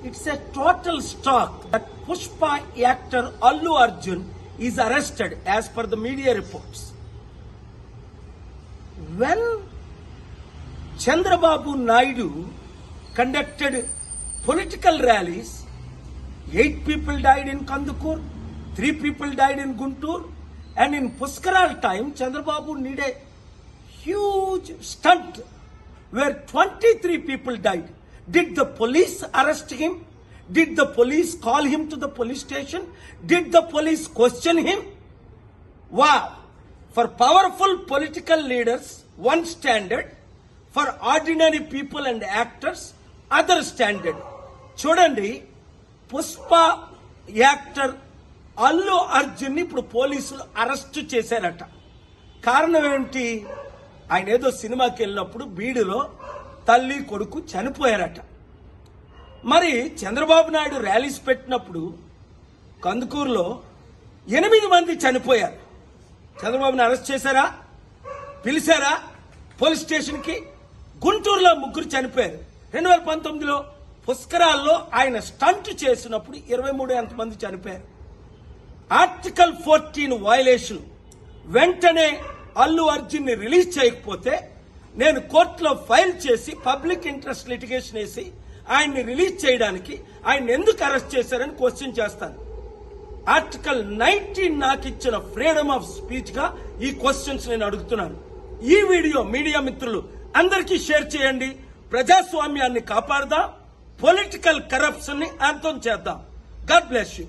It's a total shock that Pushpa actor Allu Arjun is arrested as per the media reports. When Chandrababu Naidu conducted political rallies, 8 people died in Kandukur, 3 people died in Guntur, and in Puskaral time, Chandrababu needed a huge stunt where 23 people died. Did the police arrest him? Did the police call him to the police station? Did the police question him? Wow! For powerful political leaders, one standard. For ordinary people and actors, other standard. చూడండి, Pushpa actor Allu Arjun ఇప్పుడు పోలీసులు arrest చేశారట. కారణం ఏంటి? ఆయన ఏదో సినిమాకి వెళ్ళినప్పుడు బీడులో తల్లి కొడుకు చనిపోయారట. మరి చంద్రబాబు నాయుడు ర్యాలీస్ పెట్టినప్పుడు కందుకూరులో 8 మంది చనిపోయారు. చంద్రబాబుని అరెస్ట్ చేశారా? పిలిచారా పోలీస్ స్టేషన్కి? గుంటూరులో 3 చనిపోయారు. 2019లో పుష్కరాల్లో ఆయన స్టంట్ చేసినప్పుడు 23 మంది చనిపోయారు. Article 14 violation. వెంటనే అల్లు అర్జున్ ని రిలీజ్ చేయకపోతే నేను కోర్టులో ఫైల్ చేసి పబ్లిక్ ఇంట్రెస్ట్ లిటిగేషన్ వేసి ఆయన్ని రిలీజ్ చేయడానికి ఆయన ఎందుకు అరెస్ట్ చేశారని క్వశ్చన్ చేస్తాను. ఆర్టికల్ 19 నాకు ఇచ్చిన ఫ్రీడమ్ ఆఫ్ స్పీచ్ గా ఈ క్వశ్చన్స్ నేను అడుగుతున్నాను. ఈ వీడియో మీడియా మిత్రులు అందరికీ షేర్ చేయండి. ప్రజాస్వామ్యాన్ని కాపాడదాం, పొలిటికల్ కరప్షన్ ని అంతం చేద్దాం. God bless you.